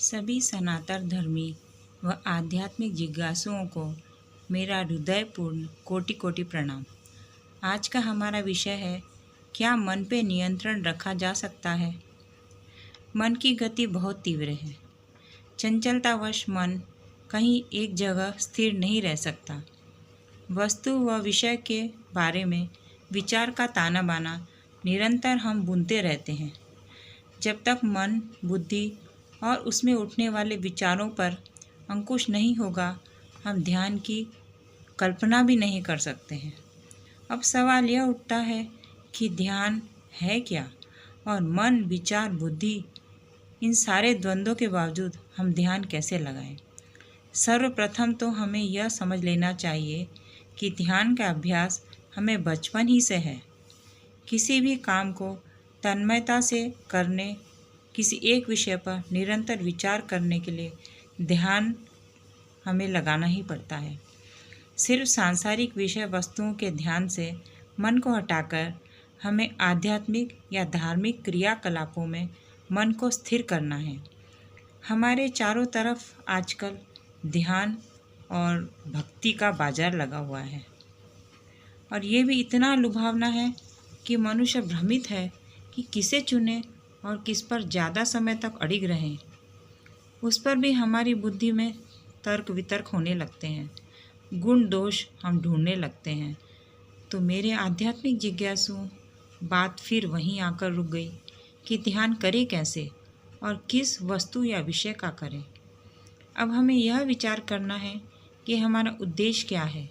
सभी सनातन धर्मी व आध्यात्मिक जिज्ञासुओं को मेरा हृदयपूर्ण कोटि कोटि प्रणाम। आज का हमारा विषय है, क्या मन पे नियंत्रण रखा जा सकता है। मन की गति बहुत तीव्र है। चंचलतावश मन कहीं एक जगह स्थिर नहीं रह सकता। वस्तु व विषय के बारे में विचार का ताना बाना निरंतर हम बुनते रहते हैं। जब तक मन, बुद्धि और उसमें उठने वाले विचारों पर अंकुश नहीं होगा, हम ध्यान की कल्पना भी नहीं कर सकते हैं। अब सवाल यह उठता है कि ध्यान है क्या, और मन, विचार, बुद्धि, इन सारे द्वंद्वों के बावजूद हम ध्यान कैसे लगाएं। सर्वप्रथम तो हमें यह समझ लेना चाहिए कि ध्यान का अभ्यास हमें बचपन ही से है। किसी भी काम को तन्मयता से करने, किसी एक विषय पर निरंतर विचार करने के लिए ध्यान हमें लगाना ही पड़ता है। सिर्फ सांसारिक विषय वस्तुओं के ध्यान से मन को हटाकर हमें आध्यात्मिक या धार्मिक क्रियाकलापों में मन को स्थिर करना है। हमारे चारों तरफ आजकल ध्यान और भक्ति का बाजार लगा हुआ है, और ये भी इतना लुभावना है कि मनुष्य भ्रमित है कि किसे चुने और किस पर ज़्यादा समय तक अड़िग रहें। उस पर भी हमारी बुद्धि में तर्क वितर्क होने लगते हैं, गुण दोष हम ढूंढने लगते हैं। तो मेरे आध्यात्मिक जिज्ञासु, बात फिर वहीं आकर रुक गई कि ध्यान करें कैसे और किस वस्तु या विषय का करें। अब हमें यह विचार करना है कि हमारा उद्देश्य क्या है।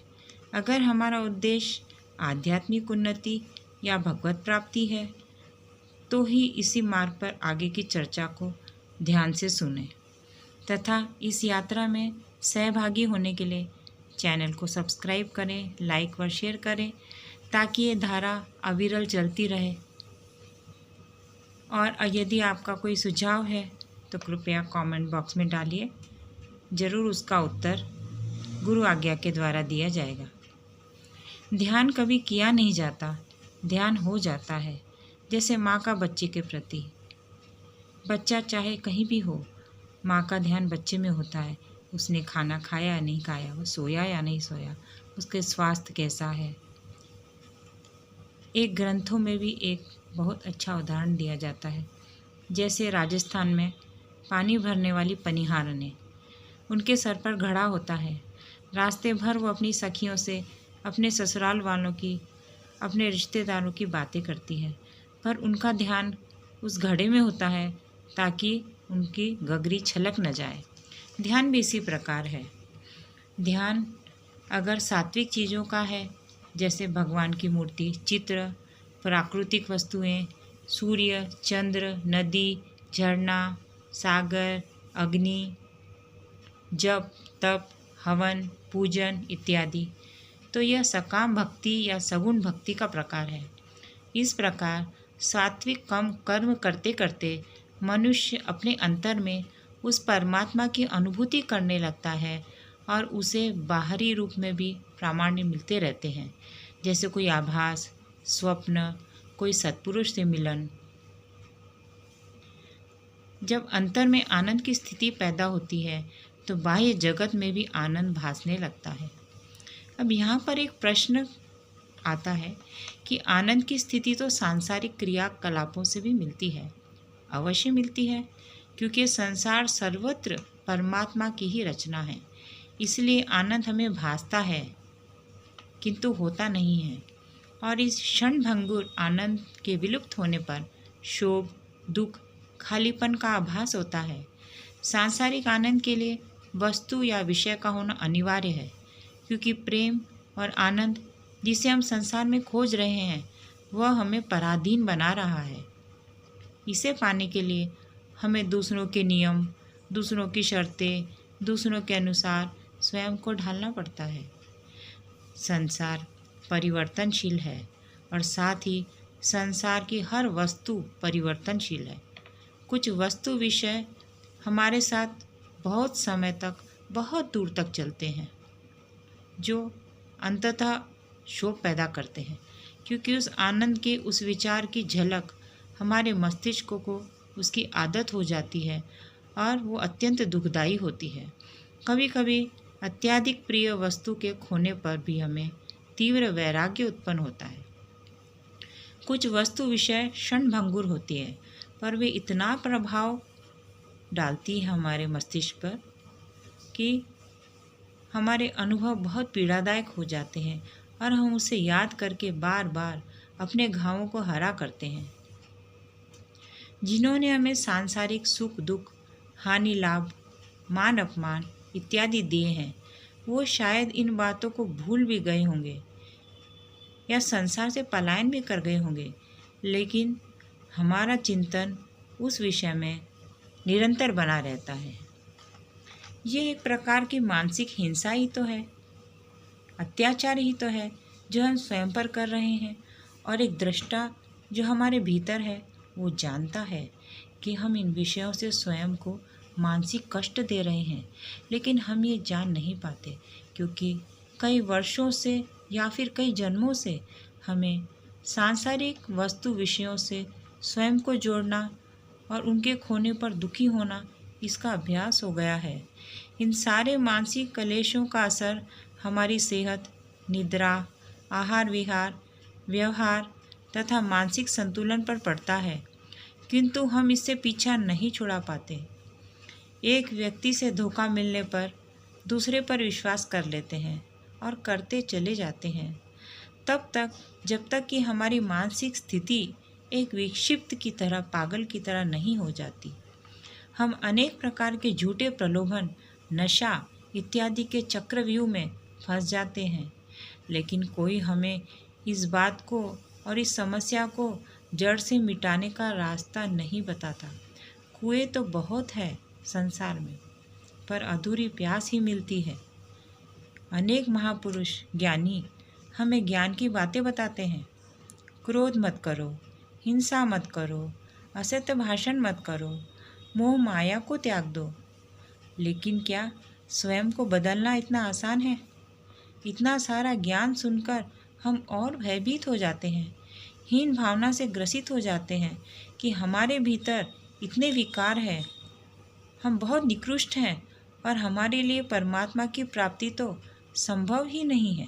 अगर हमारा उद्देश्य आध्यात्मिक उन्नति या भगवत प्राप्ति है, तो ही इसी मार्ग पर आगे की चर्चा को ध्यान से सुनें, तथा इस यात्रा में सहभागी होने के लिए चैनल को सब्सक्राइब करें, लाइक व शेयर करें, ताकि ये धारा अविरल चलती रहे। और यदि आपका कोई सुझाव है तो कृपया कमेंट बॉक्स में डालिए। ज़रूर उसका उत्तर गुरु आज्ञा के द्वारा दिया जाएगा। ध्यान कभी किया नहीं जाता, ध्यान हो जाता है। जैसे माँ का बच्चे के प्रति, बच्चा चाहे कहीं भी हो, माँ का ध्यान बच्चे में होता है। उसने खाना खाया या नहीं खाया, वो सोया या नहीं सोया, उसके स्वास्थ्य कैसा है। एक ग्रंथों में भी एक बहुत अच्छा उदाहरण दिया जाता है। जैसे राजस्थान में पानी भरने वाली पनिहारने, उनके सर पर घड़ा होता है। रास्ते भर वो अपनी सखियों से, अपने ससुराल वालों की, अपने रिश्तेदारों की बातें करती है, पर उनका ध्यान उस घड़े में होता है ताकि उनकी गगरी छलक न जाए। ध्यान भी इसी प्रकार है। ध्यान अगर सात्विक चीज़ों का है, जैसे भगवान की मूर्ति, चित्र, प्राकृतिक वस्तुएं, सूर्य, चंद्र, नदी, झरना, सागर, अग्नि, जप, तप, हवन, पूजन इत्यादि, तो यह सकाम भक्ति या सगुण भक्ति का प्रकार है। इस प्रकार सात्विक कर्म करते करते मनुष्य अपने अंतर में उस परमात्मा की अनुभूति करने लगता है, और उसे बाहरी रूप में भी प्रामाण्य मिलते रहते हैं। जैसे कोई आभास, स्वप्न, कोई सत्पुरुष से मिलन। जब अंतर में आनंद की स्थिति पैदा होती है, तो बाह्य जगत में भी आनंद भासने लगता है। अब यहाँ पर एक प्रश्न आता है कि आनंद की स्थिति तो सांसारिक क्रियाकलापों से भी मिलती है। अवश्य मिलती है, क्योंकि संसार सर्वत्र परमात्मा की ही रचना है। इसलिए आनंद हमें भासता है, किंतु होता नहीं है। और इस क्षणभंगुर आनंद के विलुप्त होने पर शोक, दुख, खालीपन का आभास होता है। सांसारिक आनंद के लिए वस्तु या विषय का होना अनिवार्य है, क्योंकि प्रेम और आनंद जिसे हम संसार में खोज रहे हैं, वह हमें पराधीन बना रहा है। इसे पाने के लिए हमें दूसरों के नियम, दूसरों की शर्तें, दूसरों के अनुसार स्वयं को ढालना पड़ता है। संसार परिवर्तनशील है, और साथ ही संसार की हर वस्तु परिवर्तनशील है। कुछ वस्तु विषय हमारे साथ बहुत समय तक, बहुत दूर तक चलते हैं, जो अंततः शोक पैदा करते हैं, क्योंकि उस आनंद के, उस विचार की झलक हमारे मस्तिष्क को उसकी आदत हो जाती है, और वो अत्यंत दुखदायी होती है। कभी कभी अत्यधिक प्रिय वस्तु के खोने पर भी हमें तीव्र वैराग्य उत्पन्न होता है। कुछ वस्तु विषय क्षणभंगुर होती है, पर वे इतना प्रभाव डालती है हमारे मस्तिष्क पर कि हमारे अनुभव बहुत पीड़ादायक हो जाते हैं और हम उसे याद करके बार बार अपने घावों को हरा करते हैं। जिन्होंने हमें सांसारिक सुख दुख, हानि लाभ, मान अपमान इत्यादि दिए हैं, वो शायद इन बातों को भूल भी गए होंगे या संसार से पलायन भी कर गए होंगे, लेकिन हमारा चिंतन उस विषय में निरंतर बना रहता है। ये एक प्रकार की मानसिक हिंसा ही तो है, अत्याचार ही तो है जो हम स्वयं पर कर रहे हैं। और एक दृष्टा जो हमारे भीतर है वो जानता है कि हम इन विषयों से स्वयं को मानसिक कष्ट दे रहे हैं, लेकिन हम ये जान नहीं पाते क्योंकि कई वर्षों से या फिर कई जन्मों से हमें सांसारिक वस्तु विषयों से स्वयं को जोड़ना और उनके खोने पर दुखी होना इसका अभ्यास हो गया है। इन सारे मानसिक कलेशों का असर हमारी सेहत, निद्रा, आहार विहार, व्यवहार तथा मानसिक संतुलन पर पड़ता है, किंतु हम इससे पीछा नहीं छुड़ा पाते। एक व्यक्ति से धोखा मिलने पर दूसरे पर विश्वास कर लेते हैं और करते चले जाते हैं, तब तक जब तक कि हमारी मानसिक स्थिति एक विक्षिप्त की तरह, पागल की तरह नहीं हो जाती। हम अनेक प्रकार के झूठे प्रलोभन, नशा इत्यादि के चक्रव्यूह में फंस जाते हैं, लेकिन कोई हमें इस बात को और इस समस्या को जड़ से मिटाने का रास्ता नहीं बताता। कुएं तो बहुत है संसार में, पर अधूरी प्यास ही मिलती है। अनेक महापुरुष ज्ञानी हमें ज्ञान की बातें बताते हैं। क्रोध मत करो, हिंसा मत करो, असत्य भाषण मत करो, मोह माया को त्याग दो। लेकिन क्या स्वयं को बदलना इतना आसान है? इतना सारा ज्ञान सुनकर हम और भयभीत हो जाते हैं, हीन भावना से ग्रसित हो जाते हैं कि हमारे भीतर इतने विकार हैं, हम बहुत निकृष्ट हैं और हमारे लिए परमात्मा की प्राप्ति तो संभव ही नहीं है।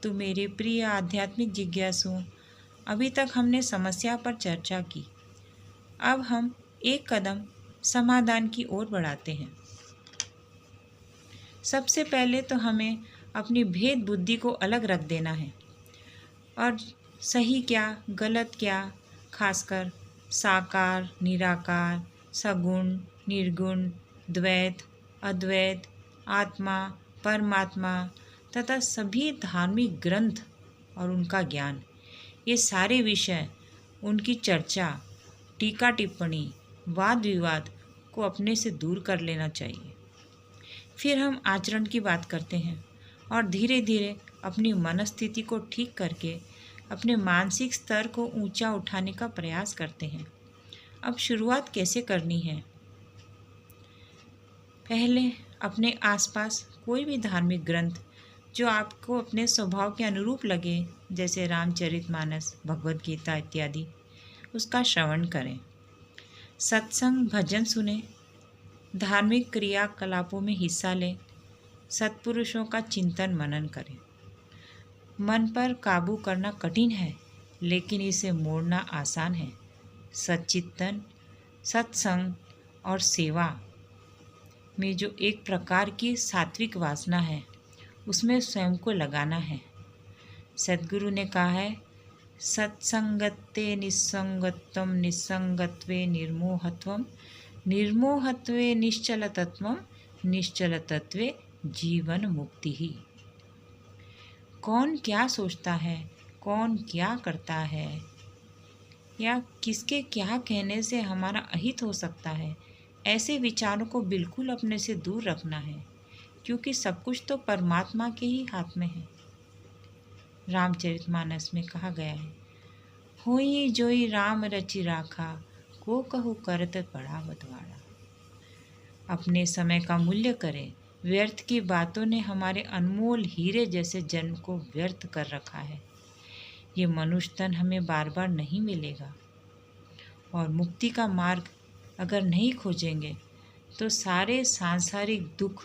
तो मेरे प्रिय आध्यात्मिक जिज्ञासुओं, अभी तक हमने समस्या पर चर्चा की। अब हम एक कदम समाधान की ओर बढ़ाते हैं। सबसे पहले तो हमें अपनी भेद बुद्धि को अलग रख देना है और सही क्या, गलत क्या, खासकर साकार, निराकार, सगुण, निर्गुण, द्वैत, अद्वैत, आत्मा, परमात्मा तथा सभी धार्मिक ग्रंथ और उनका ज्ञान, ये सारे विषय, उनकी चर्चा, टीका टिप्पणी, वाद विवाद को अपने से दूर कर लेना चाहिए। फिर हम आचरण की बात करते हैं और धीरे धीरे अपनी मनस्थिति को ठीक करके अपने मानसिक स्तर को ऊंचा उठाने का प्रयास करते हैं। अब शुरुआत कैसे करनी है? पहले अपने आसपास कोई भी धार्मिक ग्रंथ जो आपको अपने स्वभाव के अनुरूप लगे, जैसे रामचरितमानस, भगवद गीता इत्यादि, उसका श्रवण करें। सत्संग, भजन सुने, धार्मिक क्रियाकलापों में हिस्सा लें, सत्पुरुषों का चिंतन मनन करें। मन पर काबू करना कठिन है, लेकिन इसे मोड़ना आसान है। सच्चिंतन, सत्संग और सेवा में जो एक प्रकार की सात्विक वासना है, उसमें स्वयं को लगाना है। सद्गुरु ने कहा है, सत्संगत्ते निस्संगत्वम, निस्संगत्वे निर्मोहत्वम, निर्मोहत्वे निश्चलतत्वम, निश्चलतत्वे जीवन मुक्ति ही। कौन क्या सोचता है, कौन क्या करता है, या किसके क्या कहने से हमारा अहित हो सकता है, ऐसे विचारों को बिल्कुल अपने से दूर रखना है, क्योंकि सब कुछ तो परमात्मा के ही हाथ में है। रामचरितमानस में कहा गया है, होई जोई राम रचि राखा, को कहू करत बड़ा बतवाड़ा। अपने समय का मूल्य करें। व्यर्थ की बातों ने हमारे अनमोल हीरे जैसे जन्म को व्यर्थ कर रखा है। ये मनुष्य तन हमें बार बार नहीं मिलेगा और मुक्ति का मार्ग अगर नहीं खोजेंगे तो सारे सांसारिक दुख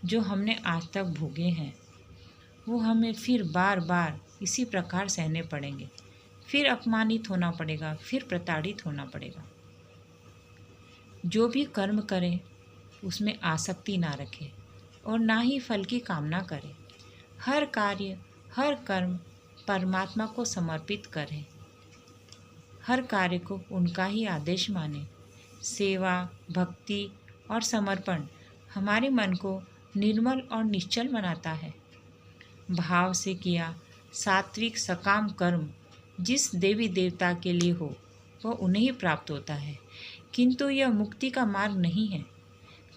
जो हमने आज तक भोगे हैं वो हमें फिर बार बार इसी प्रकार सहने पड़ेंगे। फिर अपमानित होना पड़ेगा, फिर प्रताड़ित होना पड़ेगा। जो भी कर्म करें उसमें आसक्ति ना रखें और ना ही फल की कामना करें। हर कार्य, हर कर्म परमात्मा को समर्पित करें। हर कार्य को उनका ही आदेश माने। सेवा, भक्ति और समर्पण हमारे मन को निर्मल और निश्चल बनाता है। भाव से किया सात्विक सकाम कर्म जिस देवी देवता के लिए हो वह उन्हें ही प्राप्त होता है, किंतु यह मुक्ति का मार्ग नहीं है।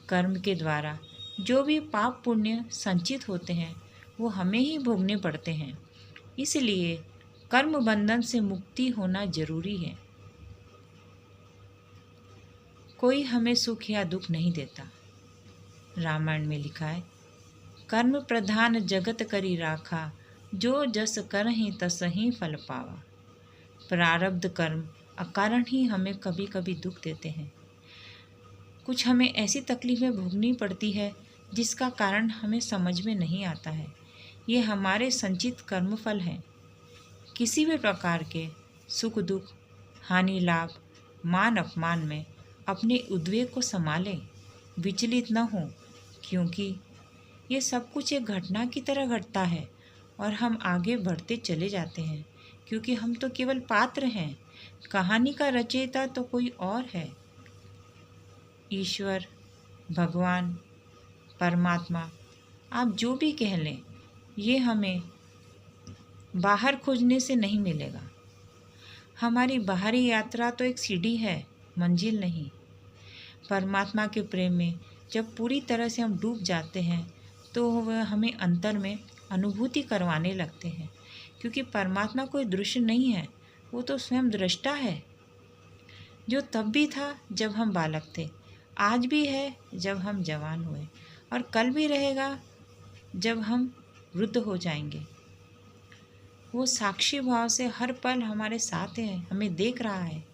कर्म के द्वारा जो भी पाप पुण्य संचित होते हैं वो हमें ही भोगने पड़ते हैं। इसलिए कर्म बंधन से मुक्ति होना जरूरी है। कोई हमें सुख या दुख नहीं देता। रामायण में लिखा है, कर्म प्रधान जगत करी राखा, जो जस करहि तसहि फल पावा। प्रारब्ध कर्म अकारण ही हमें कभी कभी दुख देते हैं। कुछ हमें ऐसी तकलीफें भोगनी पड़ती है जिसका कारण हमें समझ में नहीं आता है। ये हमारे संचित कर्मफल हैं। किसी भी प्रकार के सुख दुख, हानि लाभ, मान अपमान में अपने उद्वेग को संभालें, विचलित न हों, क्योंकि ये सब कुछ एक घटना की तरह घटता है और हम आगे बढ़ते चले जाते हैं, क्योंकि हम तो केवल पात्र हैं। कहानी का रचयिता तो कोई और है। ईश्वर, भगवान, परमात्मा, आप जो भी कह लें, ये हमें बाहर खोजने से नहीं मिलेगा। हमारी बाहरी यात्रा तो एक सीढ़ी है, मंजिल नहीं। परमात्मा के प्रेम में जब पूरी तरह से हम डूब जाते हैं तो वह हमें अंतर में अनुभूति करवाने लगते हैं, क्योंकि परमात्मा कोई दृश्य नहीं है, वो तो स्वयं दृष्टा है, जो तब भी था जब हम बालक थे, आज भी है जब हम जवान हुए, और कल भी रहेगा जब हम वृद्ध हो जाएंगे। वो साक्षी भाव से हर पल हमारे साथ है, हमें देख रहा है,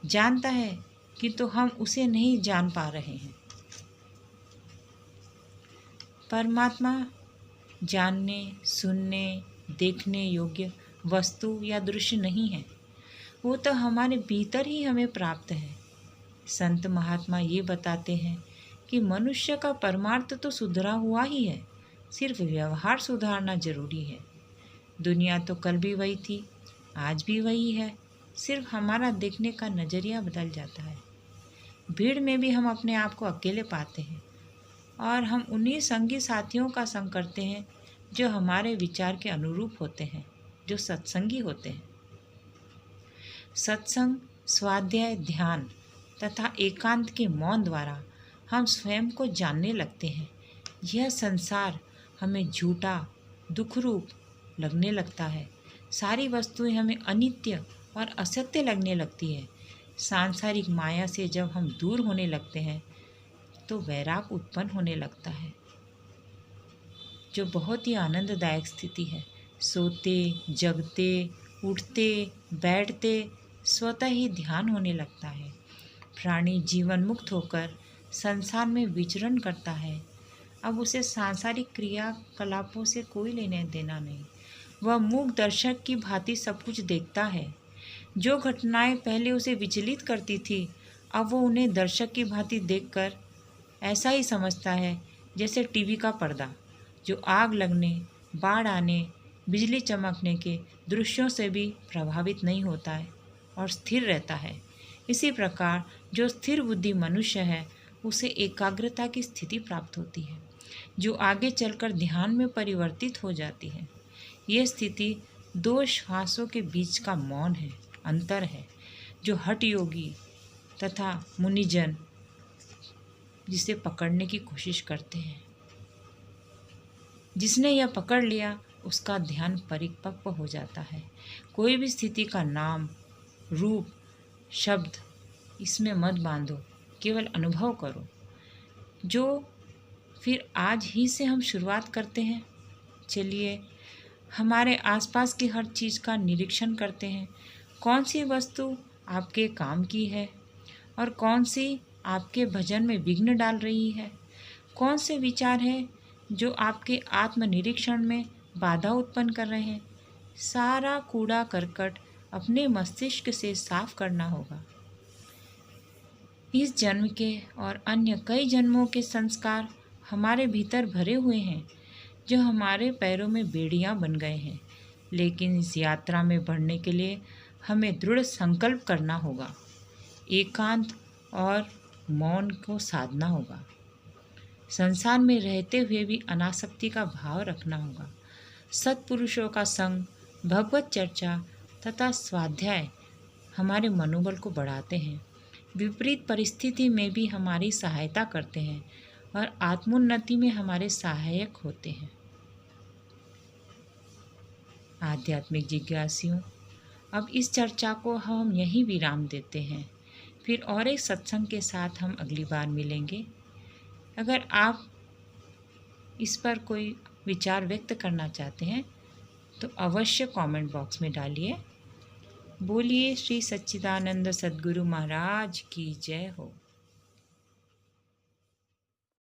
जानता है कि तो हम उसे नहीं जान पा रहे हैं। परमात्मा जानने, सुनने, देखने योग्य वस्तु या दृश्य नहीं है, वो तो हमारे भीतर ही हमें प्राप्त है। संत महात्मा ये बताते हैं कि मनुष्य का परमार्थ तो सुधरा हुआ ही है, सिर्फ व्यवहार सुधारना जरूरी है। दुनिया तो कल भी वही थी, आज भी वही है, सिर्फ हमारा देखने का नज़रिया बदल जाता है। भीड़ में भी हम अपने आप को अकेले पाते हैं और हम उन्हीं संगी साथियों का संग करते हैं जो हमारे विचार के अनुरूप होते हैं, जो सत्संगी होते हैं। सत्संग, स्वाध्याय, ध्यान तथा एकांत के मौन द्वारा हम स्वयं को जानने लगते हैं। यह संसार हमें झूठा, दुखरूप लगने लगता है। सारी वस्तुएं हमें अनित्य और असत्य लगने लगती है। सांसारिक माया से जब हम दूर होने लगते हैं तो वैराग उत्पन्न होने लगता है, जो बहुत ही आनंददायक स्थिति है। सोते, जगते, उठते, बैठते स्वतः ही ध्यान होने लगता है। प्राणी जीवन मुक्त होकर संसार में विचरण करता है। अब उसे सांसारिक क्रियाकलापों से कोई लेने देना नहीं। वह मूक दर्शक की भांति सब कुछ देखता है। जो घटनाएं पहले उसे विचलित करती थी, अब वो उन्हें दर्शक की भांति देखकर ऐसा ही समझता है जैसे टीवी का पर्दा, जो आग लगने, बाढ़ आने, बिजली चमकने के दृश्यों से भी प्रभावित नहीं होता है और स्थिर रहता है। इसी प्रकार जो स्थिर बुद्धि मनुष्य है उसे एकाग्रता की स्थिति प्राप्त होती है, जो आगे चलकर ध्यान में परिवर्तित हो जाती है। यह स्थिति दो श्वासों के बीच का मौन है, अंतर है, जो हठ योगी तथा मुनिजन जिसे पकड़ने की कोशिश करते हैं। जिसने यह पकड़ लिया उसका ध्यान परिपक्व हो जाता है। कोई भी स्थिति का नाम, रूप, शब्द इसमें मत बांधो, केवल अनुभव करो। जो फिर आज ही से हम शुरुआत करते हैं। चलिए हमारे आसपास की हर चीज़ का निरीक्षण करते हैं। कौन सी वस्तु आपके काम की है और कौन सी आपके भजन में विघ्न डाल रही है? कौन से विचार हैं जो आपके आत्मनिरीक्षण में बाधा उत्पन्न कर रहे हैं? सारा कूड़ा करकट अपने मस्तिष्क से साफ करना होगा। इस जन्म के और अन्य कई जन्मों के संस्कार हमारे भीतर भरे हुए हैं, जो हमारे पैरों में बेड़ियां बन गए हैं। लेकिन इस यात्रा में बढ़ने के लिए हमें दृढ़ संकल्प करना होगा, एकांत और मौन को साधना होगा। संसार में रहते हुए भी अनासक्ति का भाव रखना होगा। सत्पुरुषों का संग, भगवत चर्चा तथा स्वाध्याय हमारे मनोबल को बढ़ाते हैं, विपरीत परिस्थिति में भी हमारी सहायता करते हैं और आत्मोन्नति में हमारे सहायक होते हैं। आध्यात्मिक जिज्ञासियों, अब इस चर्चा को हम यहीं विराम देते हैं। फिर और एक सत्संग के साथ हम अगली बार मिलेंगे। अगर आप इस पर कोई विचार व्यक्त करना चाहते हैं तो अवश्य कमेंट बॉक्स में डालिए। बोलिए श्री सच्चिदानंद सद्गुरु महाराज की जय हो।